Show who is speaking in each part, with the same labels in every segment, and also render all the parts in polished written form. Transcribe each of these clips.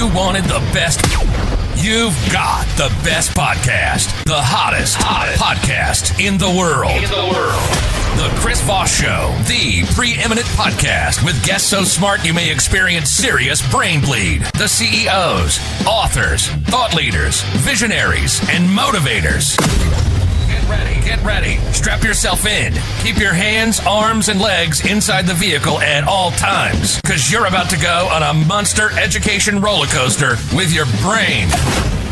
Speaker 1: you wanted the best, you've got the best podcast, the hottest podcast in the world. The Chris Voss Show, the preeminent podcast with guests so smart you may experience serious brain bleed. The CEOs, authors, thought leaders, visionaries, and motivators. Get ready. Strap yourself in. Keep your hands, arms, and legs inside the vehicle at all times, because you're about to go on a monster education roller coaster with your brain.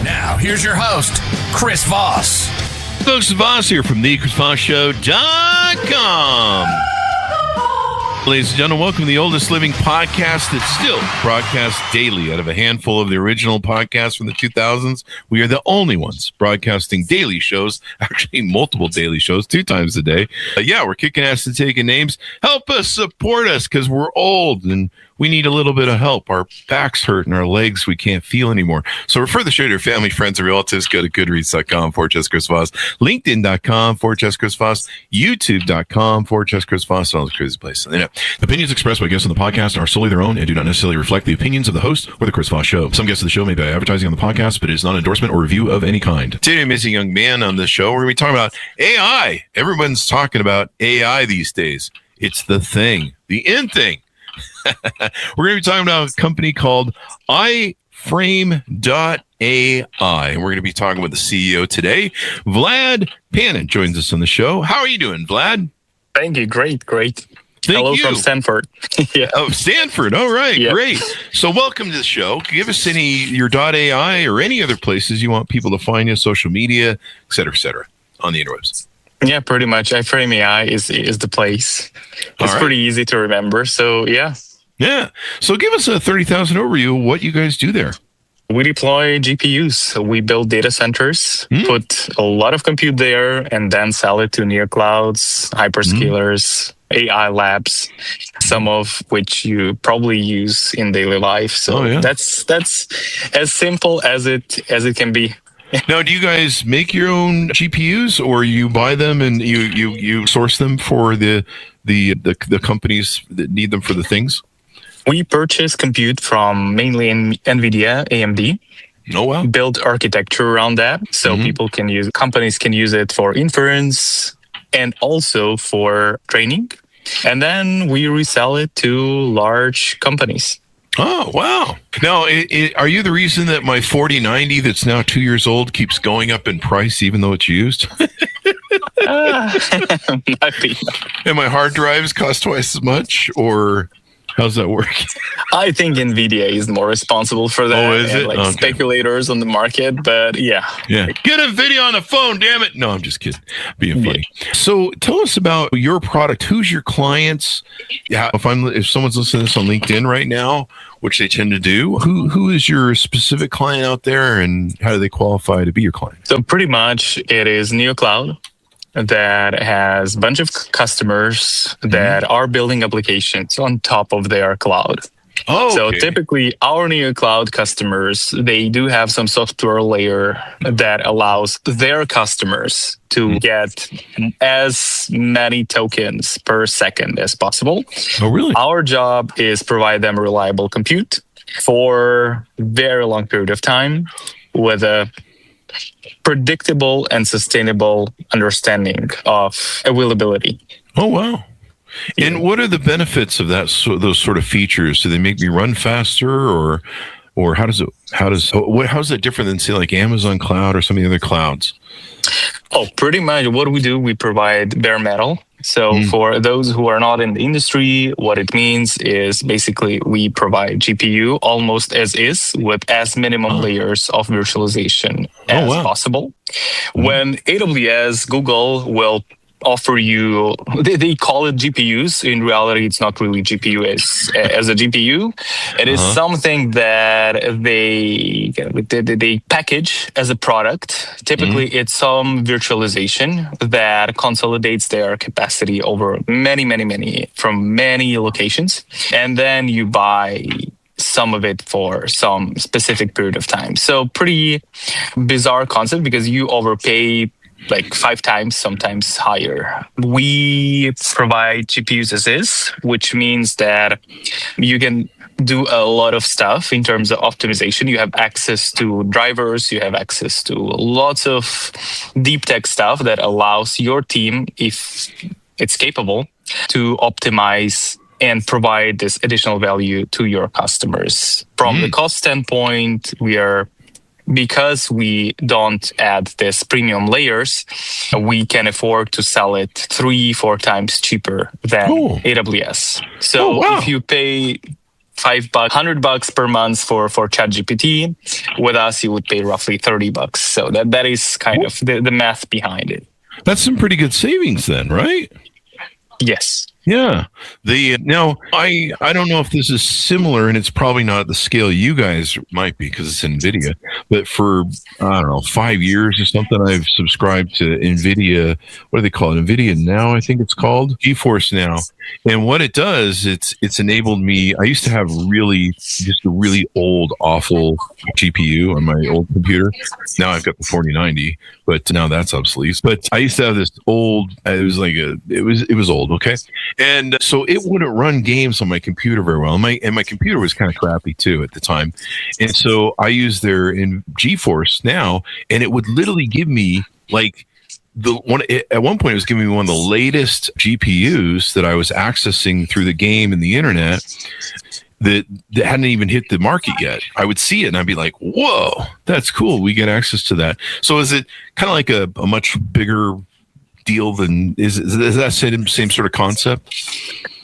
Speaker 1: Now, here's your host, Chris Voss.
Speaker 2: Folks, Voss here from thechrisvossshow.com. Ladies and gentlemen, welcome to the oldest living podcast that's still broadcast daily out of a handful of the original podcasts from the 2000s. We are the only ones broadcasting daily shows, actually multiple daily shows, 2 times a day. We're kicking ass and taking names. Help us, support us, because we're old and we need a little bit of help. Our backs hurt and our legs we can't feel anymore. So refer the show to your family, friends, and relatives. Go to goodreads.com/Chris Voss, LinkedIn.com/Chris Voss, YouTube.com/Chris Voss, all the crazy places. The opinions expressed by guests on the podcast are solely their own and do not necessarily reflect the opinions of the host or the Chris Voss Show. Some guests of the show may be advertising on the podcast, but it is not an endorsement or review of any kind. Today, I'm missing a young man on this show. We're going to be talking about AI. Everyone's talking about AI these days. It's the thing, the in thing. We're going to be talking about a company called iFrame.ai. And we're going to be talking with the CEO today. Vlad Panit joins us on the show. How are you doing, Vlad?
Speaker 3: Thank you. Great.
Speaker 2: Hello
Speaker 3: from Stanford.
Speaker 2: Yeah. Oh, Stanford. All right. Yeah. Great. So welcome to the show. Give us your .ai or any other places you want people to find you, social media, et cetera, on the interwebs.
Speaker 3: Yeah, pretty much. iFrame.ai is the place. It's pretty easy to remember. So, yeah.
Speaker 2: Yeah. So give us a 30,000 overview of what you guys do there.
Speaker 3: We deploy GPUs. We build data centers, put a lot of compute there, and then sell it to Neoclouds, hyperscalers, AI labs, some of which you probably use in daily life. So that's as simple as it can be.
Speaker 2: Now, do you guys make your own GPUs, or you buy them and you source them for the companies that need them for the things?
Speaker 3: We purchase compute from mainly NVIDIA, AMD.
Speaker 2: Oh, wow.
Speaker 3: Build architecture around that, so companies can use it for inference and also for training. And then we resell it to large companies.
Speaker 2: Oh, wow. Now, are you the reason that my 4090 that's now 2 years old keeps going up in price even though it's used?
Speaker 3: Might be.
Speaker 2: And my hard drives cost twice as much, or how's that work?
Speaker 3: I think NVIDIA is more responsible for that.
Speaker 2: Oh, is it? Okay.
Speaker 3: Speculators on the market, but yeah.
Speaker 2: Yeah. Get NVIDIA on the phone, damn it. No, I'm just kidding. Being funny. Yeah. So tell us about your product. Who's your clients? Yeah. If someone's listening to this on LinkedIn right now, which they tend to do, who is your specific client out there, and how do they qualify to be your client?
Speaker 3: So pretty much it is Neocloud that has a bunch of customers that are building applications on top of their cloud.
Speaker 2: Oh,
Speaker 3: so typically our Neocloud customers, they do have some software layer that allows their customers to get as many tokens per second as possible.
Speaker 2: Oh, really?
Speaker 3: Our job is provide them reliable compute for a very long period of time with a predictable and sustainable understanding of availability.
Speaker 2: Oh, wow. And what are the benefits of those sort of features? Do they make me run faster, or how's that different than, say, like Amazon Cloud or some of the other clouds?
Speaker 3: Oh, pretty much what we do, we provide bare metal. So for those who are not in the industry, what it means is basically we provide GPU almost as is with as minimum layers of virtualization as possible. When AWS, Google will offer you, they call it GPUs. In reality, it's not really GPU as a GPU. It is something that they package as a product. Typically, it's some virtualization that consolidates their capacity over many from many locations. And then you buy some of it for some specific period of time. So pretty bizarre concept because you overpay like 5 times, sometimes higher. We provide GPUs as is, which means that you can do a lot of stuff in terms of optimization. You have access to drivers, you have access to lots of deep tech stuff that allows your team, if it's capable, to optimize and provide this additional value to your customers. From the cost standpoint, because we don't add this premium layers, we can afford to sell it 3-4 times cheaper than AWS. So if you pay $100 per month for ChatGPT, with us you would pay roughly $30. So that is kind of the math behind it.
Speaker 2: That's some pretty good savings then, right?
Speaker 3: Yes.
Speaker 2: Yeah. Now I don't know if this is similar, and it's probably not at the scale you guys might be because it's NVIDIA, but for, I don't know, 5 years or something, I've subscribed to NVIDIA. What do they call it? NVIDIA Now, I think it's called. GeForce Now. And what it does, it's enabled me. I used to have just a really old, awful GPU on my old computer. Now I've got the 4090, but now that's obsolete. But I used to have this old, it was old, okay? And so it wouldn't run games on my computer very well. And my computer was kind of crappy too at the time. And so I used their in GeForce Now, and it would literally give me like at one point it was giving me one of the latest GPUs that I was accessing through the game and the internet that hadn't even hit the market yet. I would see it and I'd be like, whoa, that's cool. We get access to that. So is it kind of like a much bigger deal than is that same sort of concept?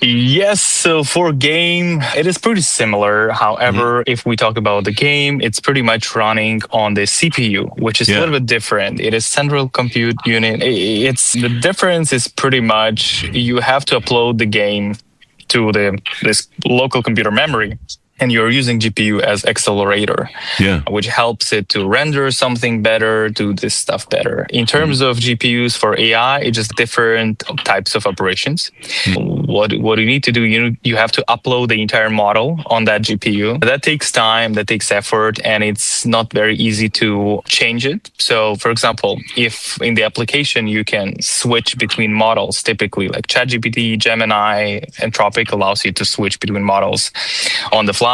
Speaker 3: Yes. So for game, it is pretty similar. However, if we talk about the game, it's pretty much running on the CPU, which is a little bit different. It is central compute unit. The difference is pretty much you have to upload the game to this local computer memory, and you're using GPU as accelerator, which helps it to render something better, do this stuff better. In terms of GPUs for AI, it's just different types of operations. What you need to do, you have to upload the entire model on that GPU. That takes time, that takes effort, and it's not very easy to change it. So, for example, if in the application you can switch between models, typically like ChatGPT, Gemini, Anthropic allows you to switch between models on the fly.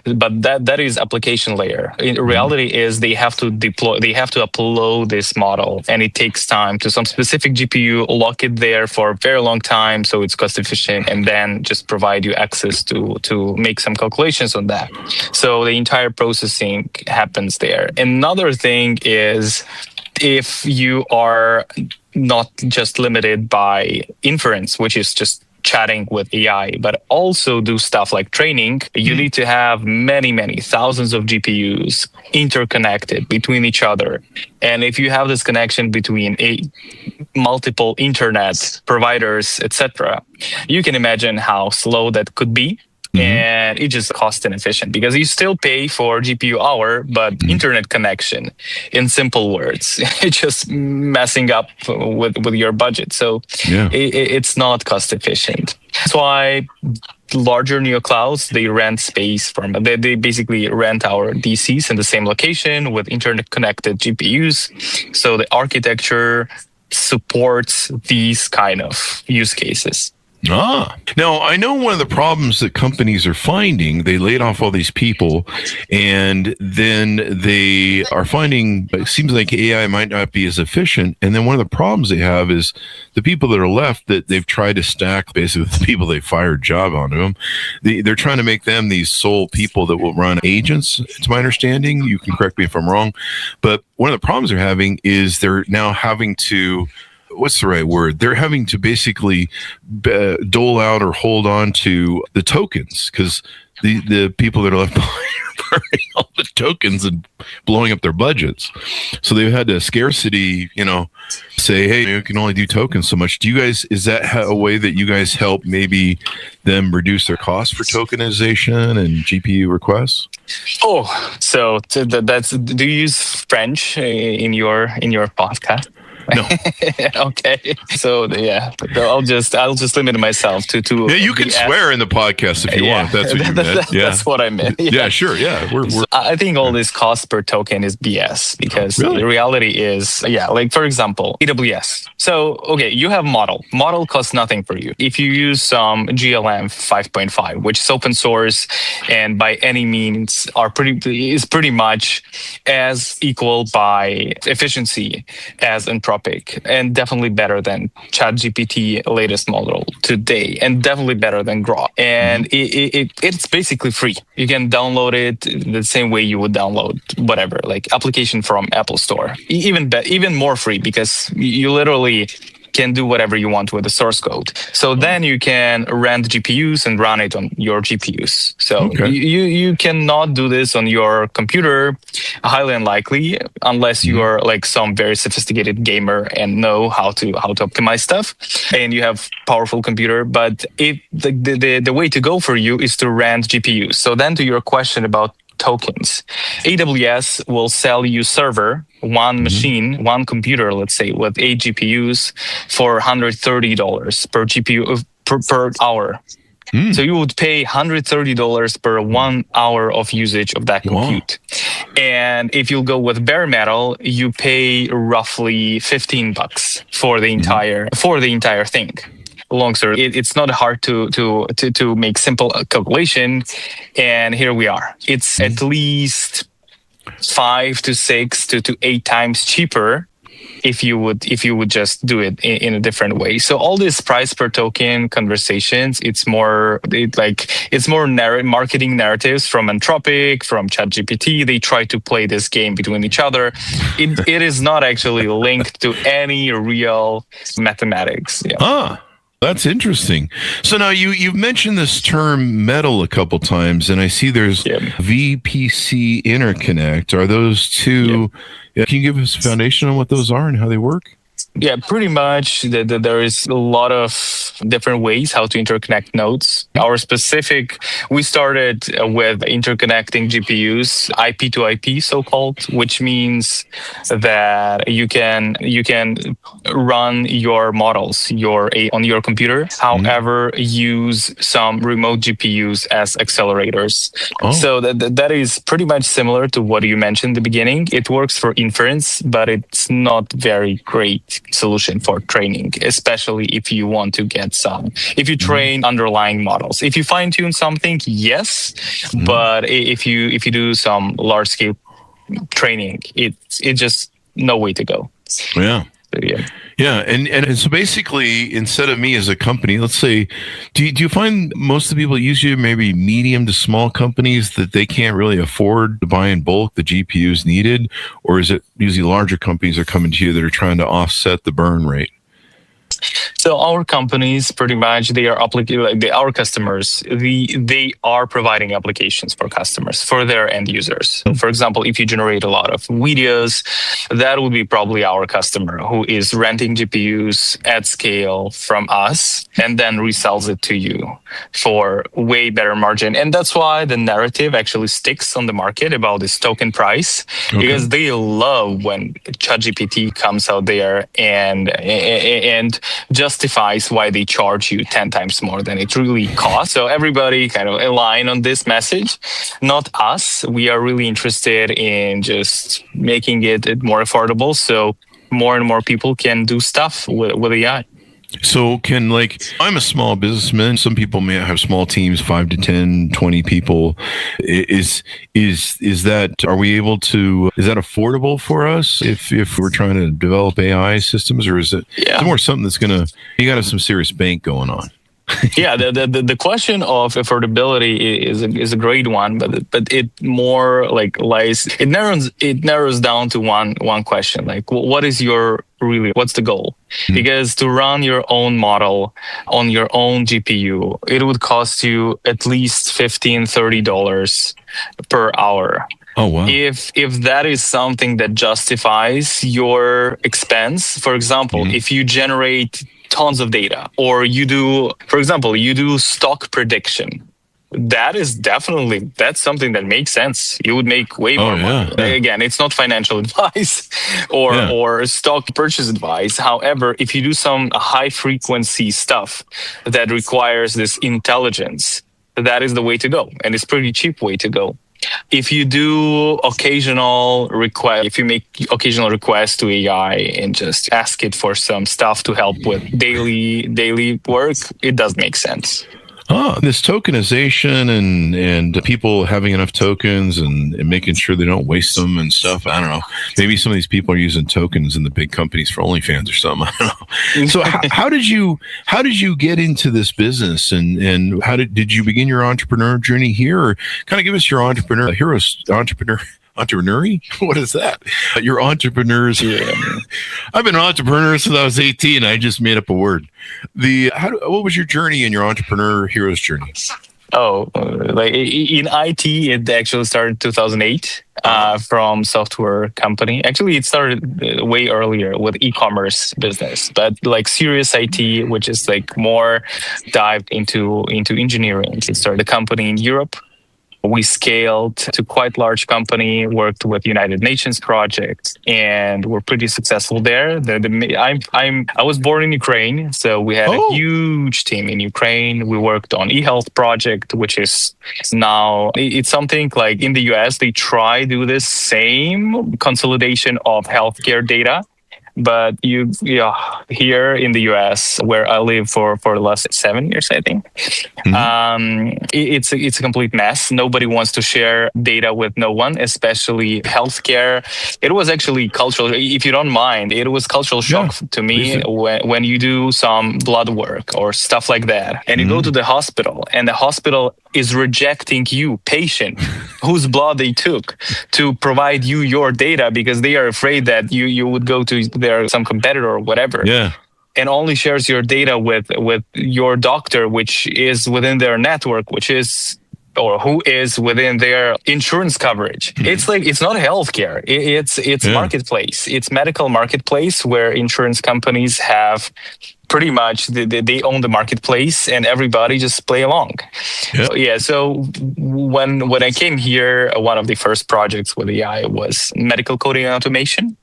Speaker 3: But that is application layer. In reality is they have to upload this model, and it takes time to some specific GPU, lock it there for a very long time so it's cost efficient, and then just provide you access to make some calculations on that. So the entire processing happens there. Another thing is, if you are not just limited by inference, which is just chatting with AI, but also do stuff like training, you need to have many thousands of GPUs interconnected between each other. And if you have this connection between multiple internet providers, etc., you can imagine how slow that could be. And it's just cost inefficient because you still pay for GPU hour, but internet connection, in simple words, it's just messing up with your budget. So it's not cost efficient. That's why larger Neoclouds, they rent space they basically rent our DCs in the same location with internet connected GPUs. So the architecture supports these kind of use cases.
Speaker 2: Now I know one of the problems that companies are finding, they laid off all these people, and then they are finding it seems like AI might not be as efficient. And then one of the problems they have is the people that are left that they've tried to stack basically with the people they fired job onto them. They're trying to make them these sole people that will run agents, to my understanding. You can correct me if I'm wrong, but one of the problems they're having is they're now having to, what's the right word? They're having to basically dole out or hold on to the tokens because the people that are left behind are burning all the tokens and blowing up their budgets. So they've had a scarcity, say, hey, you can only do tokens so much. Do you guys, is that a way that you guys help maybe them reduce their cost for tokenization and GPU requests?
Speaker 3: So do you use French in your podcast?
Speaker 2: No.
Speaker 3: Okay. So I'll just limit myself to
Speaker 2: Yeah, you can swear in the podcast if you want. That's what you meant. Yeah.
Speaker 3: That's what I meant.
Speaker 2: Yeah, sure. Yeah.
Speaker 3: So I think all this cost per token is BS because the reality is, like for example, AWS. So, okay, you have model. Model costs nothing for you. If you use some GLM 5.5, which is open source and by any means is pretty much as equal by efficiency as Anthropic, and definitely better than ChatGPT latest model today, and definitely better than Grok. And it's basically free. You can download it the same way you would download whatever, like application from Apple Store. Even more free because you literally can do whatever you want with the source code. So then you can rent GPUs and run it on your GPUs. So you cannot do this on your computer, highly unlikely, unless you are like some very sophisticated gamer and know how to optimize stuff and you have powerful computer. But the way to go for you is to rent GPUs. So then to your question about tokens, AWS will sell you server, one machine, one computer, let's say, with 8 GPUs for $130 per GPU per hour. So you would pay $130 per 1 hour of usage of that compute. Wow. And if you go with bare metal, you pay roughly $15 for the entire thing. Long story. It's not hard to make simple calculation, and here we are. It's at least 5 to 6 to 8 times cheaper if you would just do it in a different way. So all these price per token conversations, it's more marketing narratives from Anthropic, from ChatGPT. They try to play this game between each other. It is not actually linked to any real mathematics. Yeah.
Speaker 2: That's interesting. So now you've mentioned this term metal a couple times, and I see there's VPC interconnect. Are those two? Can you give us a foundation on what those are and how they work?
Speaker 3: Yeah, pretty much. There is a lot of different ways how to interconnect nodes. We started with interconnecting GPUs, IP to IP, so-called, which means that you can run your models on your computer. However, use some remote GPUs as accelerators. So that is pretty much similar to what you mentioned in the beginning. It works for inference, but it's not very great solution for training, especially if you want to get if you train underlying models. If you fine tune something, yes, but if you do some large scale training, it's just no way to go.
Speaker 2: Yeah. And so basically, instead of me as a company, let's say, do you find most of the people use you maybe medium to small companies that they can't really afford to buy in bulk the GPUs needed, or is it usually larger companies are coming to you that are trying to offset the burn rate?
Speaker 3: So our companies, pretty much, they are our customers. They are providing applications for customers, for their end users. So for example, if you generate a lot of videos, that would be probably our customer who is renting GPUs at scale from us and then resells it to you for way better margin. And that's why the narrative actually sticks on the market about this token price, because they love when ChatGPT comes out there and justifies why they charge you 10 times more than it really costs. So everybody kind of align on this message, not us. We are really interested in just making it more affordable so more and more people can do stuff with AI.
Speaker 2: So I'm a small businessman. Some people may have small teams, 5 to 10, 20 people. Is that affordable for us if we're trying to develop AI systems, or is it more something that's you got to have some serious bank going on?
Speaker 3: Yeah, the question of affordability is a great one, but it more it narrows down to one question, like what's the goal? Because to run your own model on your own GPU, it would cost you at least $15-$30 per hour.
Speaker 2: Oh, wow.
Speaker 3: If that is something that justifies your expense, for example, if you generate tons of data, or you do stock prediction, that's something that makes sense. You would make way more money.
Speaker 2: Yeah.
Speaker 3: Again, it's not financial advice or stock purchase advice. However, if you do some high frequency stuff that requires this intelligence, that is the way to go, and it's pretty cheap way to go. If you do if you make occasional requests to AI and just ask it for some stuff to help with daily work, it does make sense.
Speaker 2: Oh, this tokenization and people having enough tokens and making sure they don't waste them and stuff. I don't know. Maybe some of these people are using tokens in the big companies for OnlyFans or something. I don't know. So how did you get into this business and how did you begin your entrepreneur journey here? Or kind of give us your entrepreneur. What is that? Your entrepreneurs. Yeah. I've been an entrepreneur since I was 18. I just made up a word. What was your journey in your entrepreneur hero's journey?
Speaker 3: Like in IT, it actually started 2008 from software company. Actually, it started way earlier with e-commerce business, but like serious IT, which is like more dived into engineering. It started a company in Europe. We scaled to quite large company, worked with United Nations projects, and we're pretty successful there. I was born in Ukraine, so we had a huge team in Ukraine. We worked on eHealth project, which is now, it's something like in the US, they try do this same consolidation of healthcare data. But here in the US, where I live for the last 7 years, I think, it's a complete mess. Nobody wants to share data with no one, especially healthcare. It was actually cultural. If you don't mind, it was cultural shock to me when you do some blood work or stuff like that, and you go to the hospital, and the hospital is rejecting you, patient, whose blood they took, to provide you your data because they are afraid that you would go to some competitor or whatever. Yeah. And only shares your data with your doctor, which is within their network, who is within their insurance coverage. It's like, it's not healthcare. It's marketplace. It's medical marketplace where insurance companies have pretty much they own the marketplace and everybody just play along. So when I came here, one of the first projects with AI was medical coding and automation.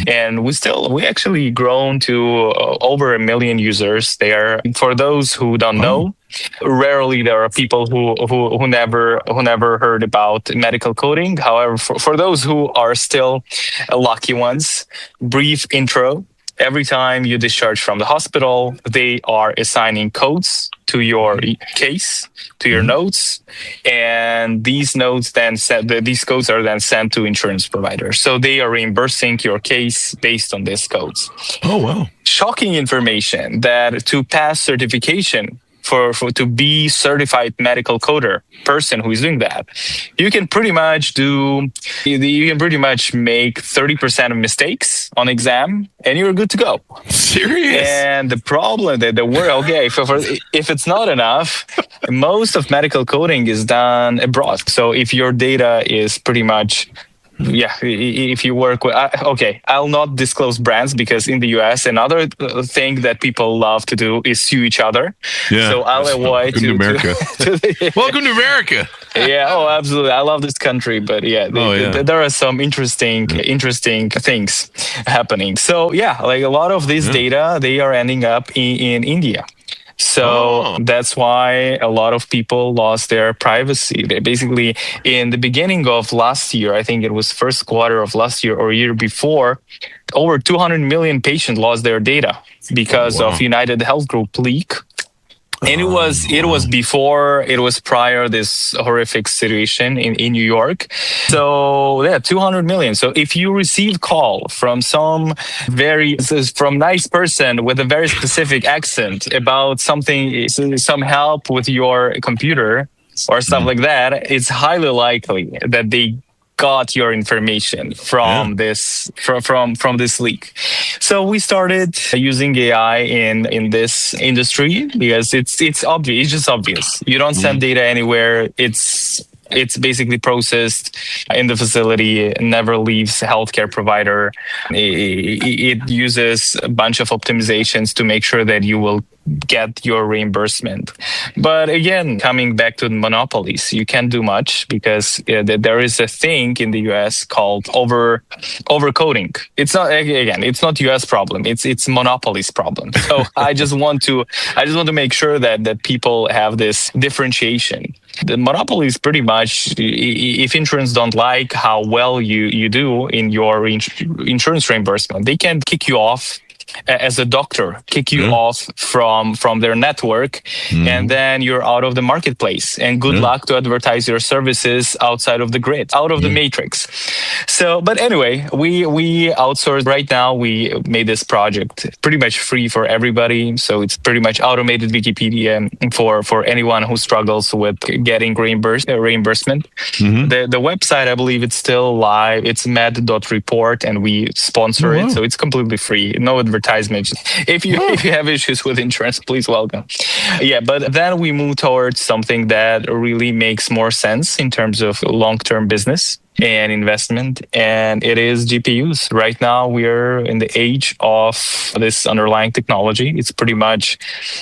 Speaker 3: And we actually grown to over 1 million users there. For those who don't know, rarely there are people who never heard about medical coding. However, for those who are still lucky ones, brief intro. Every time you discharge from the hospital, they are assigning codes to your case, to your notes, and these codes are then sent to insurance providers. So they are reimbursing your case based on these codes. Oh, wow. Shocking information that to pass certification to be certified medical coder person who is doing that, you can pretty much make 30% of mistakes on exam and you're good to go. Serious? And the problem that if it's not enough, most of medical coding is done abroad. So if your data is pretty much if you work with, I'll not disclose brands because in the US, another thing that people love to do is sue each other. Yeah, so I'll avoid
Speaker 2: to America. Welcome to America.
Speaker 3: Absolutely. I love this country, but there are some interesting things happening. So like a lot of this data, they are ending up in India. So that's why a lot of people lost their privacy. They basically, in the beginning of last year, I think it was first quarter of last year or year before, over 200 million patients lost their data because of United Health Group leak. And it was prior this horrific situation in New York. So 200 million. So if you receive call from some nice person with a very specific accent about something, some help with your computer or stuff like that, it's highly likely that they got your information from this leak. So we started using AI in this industry because it's obvious. It's just obvious. You don't send data anywhere. It's basically processed in the facility, never leaves a healthcare provider. It uses a bunch of optimizations to make sure that you will get your reimbursement. But again, coming back to the monopolies, you can't do much because there is a thing in the US called overcoding. It's not US problem. It's monopolies problem. So I just want to make sure that people have this differentiation. The monopoly is pretty much, if insurance don't like how well you do in your insurance reimbursement, they can kick you off as a doctor, kick you off from their network, and then you're out of the marketplace. And good luck to advertise your services outside of the grid, out of the matrix. So, but anyway, we outsource right now. We made this project pretty much free for everybody. So it's pretty much automated Wikipedia for anyone who struggles with getting reimbursement. The website, I believe it's still live. It's med.report, and we sponsor it. So it's completely free. No advertisement. If you have issues with insurance, please welcome. Yeah, but then we move towards something that really makes more sense in terms of long-term business and investment, and it is GPUs. Right now, we're in the age of this underlying technology. It's pretty much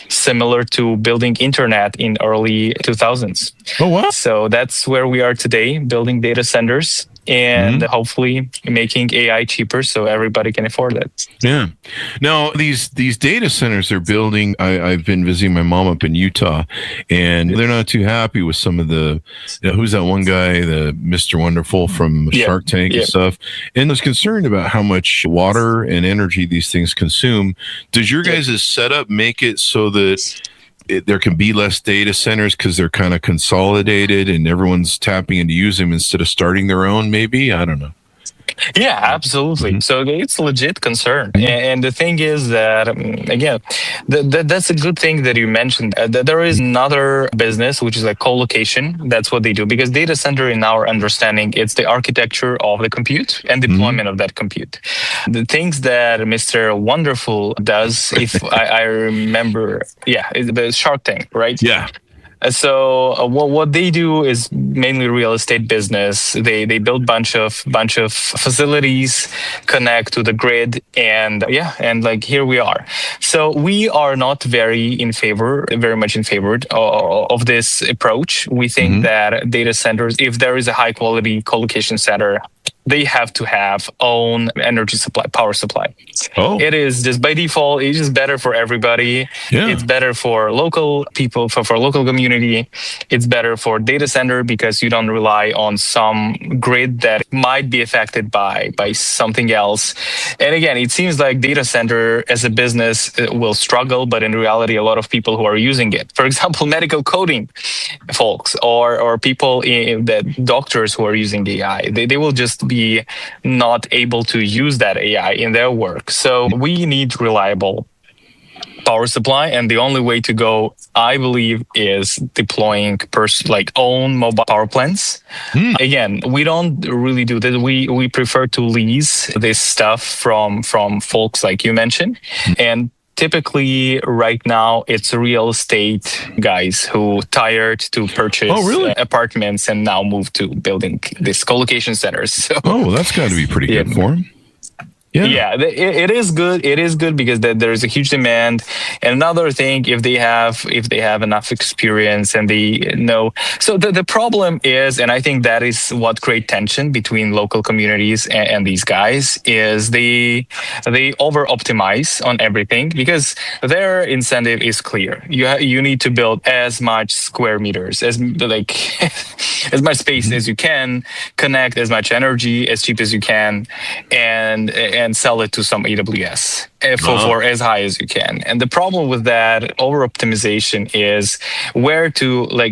Speaker 3: similar to building internet in early 2000s.
Speaker 2: Oh, wow.
Speaker 3: So that's where we are today, building data centers and hopefully making AI cheaper so everybody can afford it.
Speaker 2: Yeah. Now, these data centers they're building, I've been visiting my mom up in Utah, and they're not too happy with some of the, who's that one guy, the Mr. Wonderful from Shark Tank and stuff, and was concerned about how much water and energy these things consume. Does your guys' setup make it so that there can be less data centers because they're kind of consolidated and everyone's tapping into use them instead of starting their own, maybe? I don't know.
Speaker 3: Yeah, absolutely. So it's a legit concern. And the thing is that, again, that's a good thing that you mentioned. There is another business, which is like co-location. That's what they do. Because data center, in our understanding, it's the architecture of the compute and deployment of that compute. The things that Mr. Wonderful does, if I remember, the Shark Tank, right?
Speaker 2: Yeah.
Speaker 3: So what they do is mainly real estate business. They build bunch of facilities, connect to the grid, and like here we are. So we are not very much in favor of this approach. We think that data centers, if there is a high quality co-location center, they have to have own energy supply, power supply. It is just by default, it's just better for everybody. It's better for local people, for local community. It's better for data center because you don't rely on some grid that might be affected by something else. And again, it seems like data center as a business will struggle, but in reality, a lot of people who are using it, for example, medical coding folks or people doctors who are using AI, they will just be not able to use that AI in their work. So we need reliable power supply, and the only way to go, I believe, is deploying own mobile power plants. Again, we don't really do that. We prefer to lease this stuff from folks like you mentioned, and typically, right now, it's real estate guys who tired to purchase apartments and now move to building these co-location centers. So,
Speaker 2: that's got to be pretty good for them.
Speaker 3: Yeah, it is good. It is good because there is a huge demand. And another thing, if they have enough experience and they know. So the problem is, and I think that is what creates tension between local communities and these guys, is they over optimize on everything because their incentive is clear. You need to build as much square meters, as much space as you can, connect as much energy as cheap as you can, and sell it to some AWS for as high as you can. And the problem with that over optimization is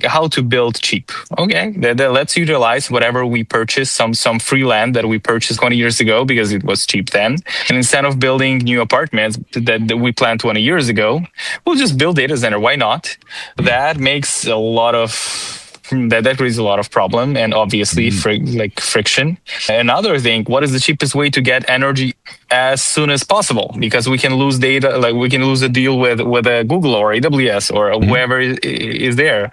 Speaker 3: how to build cheap. Okay, let's utilize whatever we purchased, some free land that we purchased 20 years ago because it was cheap then. And instead of building new apartments that we planned 20 years ago, we'll just build data center. Why not? That makes a lot of that creates a lot of problem and obviously friction. Another thing, what is the cheapest way to get energy as soon as possible? Because we can lose data, we can lose a deal with a Google or AWS or whoever is there.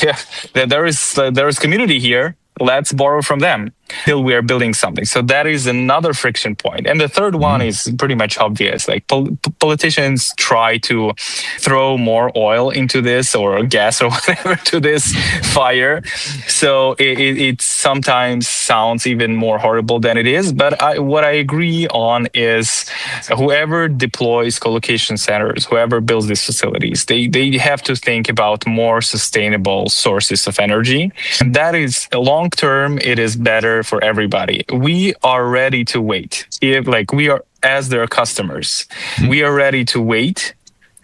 Speaker 3: Yeah, there is community here. Let's borrow from them. till we are building something. So that is another friction point. And the third one is pretty much obvious. Like politicians try to throw more oil into this or gas or whatever to this fire. So it sometimes sounds even more horrible than it is. But what I agree on is whoever deploys co-location centers, whoever builds these facilities, they have to think about more sustainable sources of energy. And that is long term, it is better for everybody. We are ready to wait. We are, as their customers, we are ready to wait.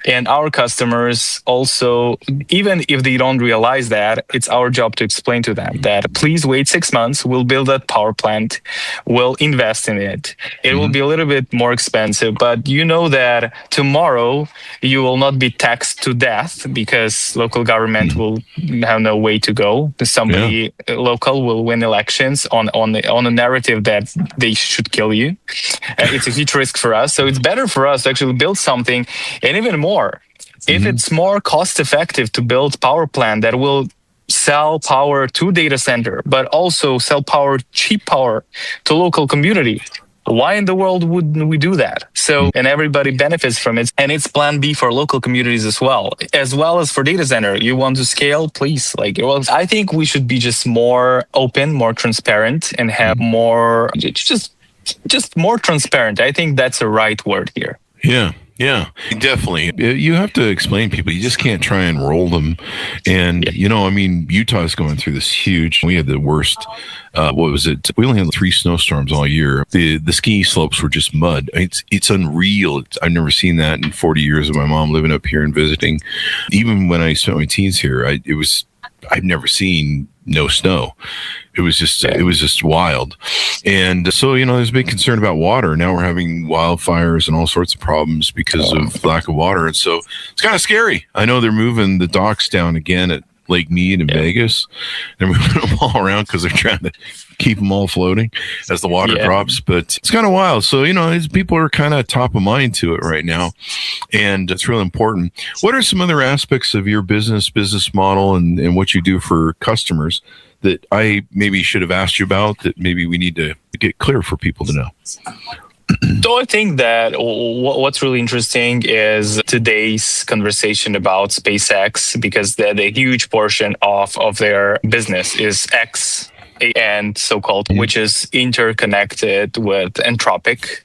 Speaker 3: And our customers also, even if they don't realize that, it's our job to explain to them that please wait 6 months. We'll build that power plant. We'll invest in it. It will be a little bit more expensive, but you know that tomorrow you will not be taxed to death because local government will have no way to go. Somebody local will win elections on a narrative that they should kill you. It's a huge risk for us. So it's better for us to actually build something, and even more. If it's more cost effective to build power plant that will sell power to data center, but also sell cheap power to local community, why in the world wouldn't we do that? So, and everybody benefits from it. And it's plan B for local communities as well as for data center. You want to scale, please. I think we should be just more open, more transparent, and have more, just more transparent. I think that's the right word here.
Speaker 2: Yeah, definitely. You have to explain people. You just can't try and roll them. And, Utah's going through this huge, we had the worst, what was it? We only had 3 snowstorms all year. The ski slopes were just mud. It's unreal. I've never seen that in 40 years of my mom living up here and visiting. Even when I spent my teens here, I've never seen no snow. It was just wild. And so, there's a big concern about water. Now we're having wildfires and all sorts of problems because of lack of water. And so it's kind of scary. I know they're moving the docks down again at Lake Mead in Vegas. They're moving them all around because they're trying to keep them all floating as the water drops. But it's kind of wild. So, people are kind of top of mind to it right now. And it's really important. What are some other aspects of your business model and what you do for customers that I maybe should have asked you about that maybe we need to get clear for people to know?
Speaker 3: So I think that what's really interesting is today's conversation about SpaceX, because the huge portion of their business is X and so-called, which is interconnected with Anthropic.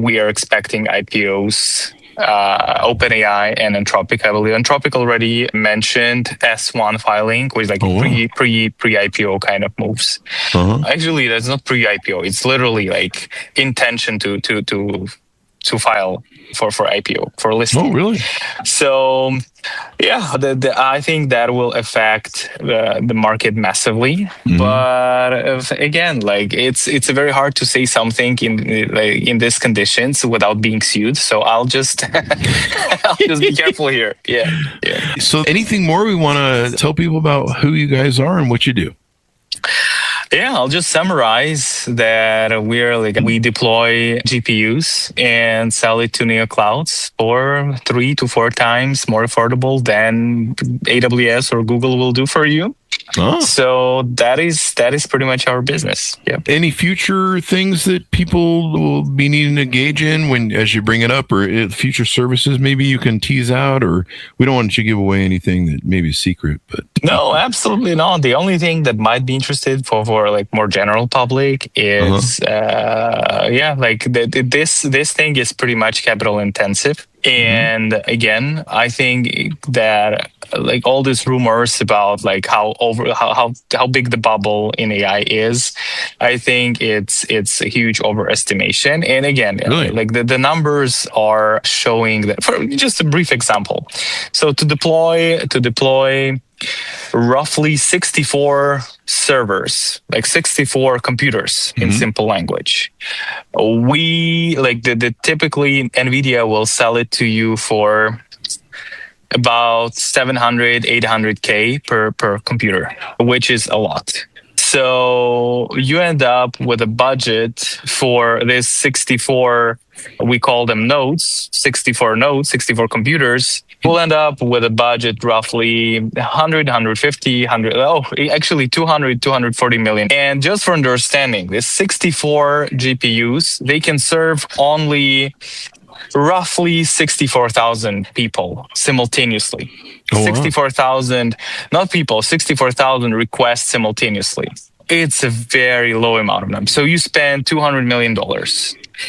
Speaker 3: We are expecting IPOs. OpenAI and Anthropic, I believe. Anthropic already mentioned S1 filing, which is like pre-IPO kind of moves. Actually, that's not pre-IPO. It's literally like intention to file for IPO, for listing.
Speaker 2: Oh, really?
Speaker 3: So, I think that will affect the market massively. But again, it's very hard to say something in these conditions without being sued. So I'll just be careful here. Yeah.
Speaker 2: So, anything more we want to tell people about who you guys are and what you do?
Speaker 3: Yeah, I'll just summarize that we deploy GPUs and sell it to Neoclouds for 3 to 4 times more affordable than AWS or Google will do for you. So that is pretty much our business. Yeah.
Speaker 2: Any future things that people will be needing to engage in as you bring it up, or future services maybe you can tease out, or we don't want you to give away anything that maybe is secret, but
Speaker 3: no, absolutely not. The only thing that might be interested for more general public is this thing is pretty much capital intensive. And again, I think that all these rumors about how big the bubble in AI is, I think it's a huge overestimation. And again, really? The numbers are showing that. For just a brief example, so to deploy roughly 64 servers, 64 computers in simple language. We typically NVIDIA will sell it to you for about 700, 800K per computer, which is a lot. So you end up with a budget for this 64, we call them nodes, 64 nodes, 64 computers. We'll end up with a budget roughly 100, 150, 200, 240 million. And just for understanding, this 64 GPUs, they can serve only roughly 64,000 people simultaneously.
Speaker 2: Oh, wow.
Speaker 3: 64,000, not people, 64,000 requests simultaneously. It's a very low amount of them. So you spend $200 million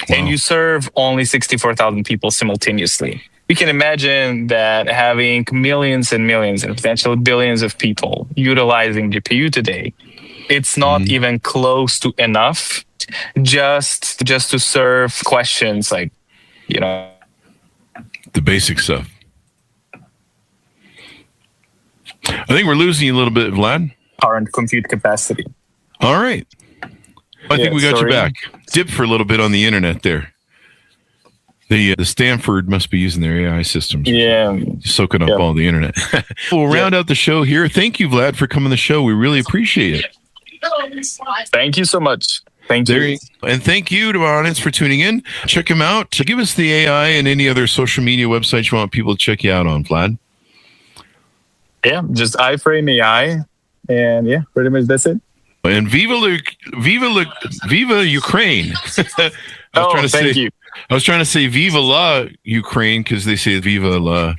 Speaker 3: and you serve only 64,000 people simultaneously. You can imagine that having millions and millions and potentially billions of people utilizing GPU today, it's not even close to enough just to serve questions like,
Speaker 2: the basic stuff. I think we're losing you a little bit, Vlad.
Speaker 3: Current compute capacity.
Speaker 2: All right. I think we got you back. Dip for a little bit on the internet there. The Stanford must be using their AI systems.
Speaker 3: Yeah.
Speaker 2: Soaking up all the internet. We'll round out the show here. Thank you, Vlad, for coming on the show. We really appreciate it.
Speaker 3: Thank you so much. Thank you.
Speaker 2: And thank you to our audience for tuning in. Check him out. Give us the AI and any other social media websites you want people to check you out on, Vlad.
Speaker 3: Yeah, just iFrame.ai. And pretty much that's it.
Speaker 2: And Viva Ukraine.
Speaker 3: Thank you.
Speaker 2: I was trying to say Viva la Ukraine because they say Viva la,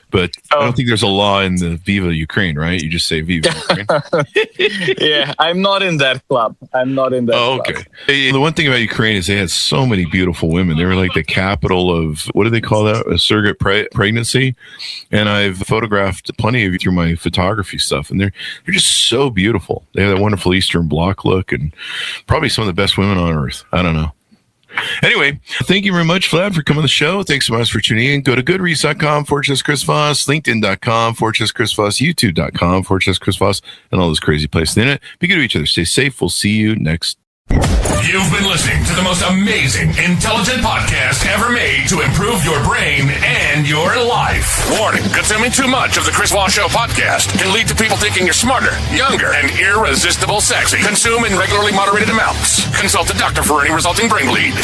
Speaker 2: but I don't think there's a law in the Viva Ukraine, right? You just say Viva Ukraine.
Speaker 3: Yeah, I'm not in that club. club.
Speaker 2: Okay. The one thing about Ukraine is they had so many beautiful women. They were like the capital of, what do they call that? A surrogate pregnancy. And I've photographed plenty of you through my photography stuff. And they're just so beautiful. They have that wonderful Eastern Bloc look and probably some of the best women on earth. I don't know. Anyway, thank you very much, Vlad, for coming on the show. Thanks so much for tuning in. Go to goodreads.com/Chris Voss, LinkedIn.com/Chris Voss, YouTube.com/Chris Voss, and all those crazy places in it. Be good to each other. Stay safe. We'll see you next.
Speaker 1: You've been listening to the most amazing, intelligent podcast ever made to improve your brain and your life. Warning, consuming too much of the Chris Voss Show podcast can lead to people thinking you're smarter, younger, and irresistible sexy. Consume in regularly moderated amounts. Consult a doctor for any resulting brain bleed.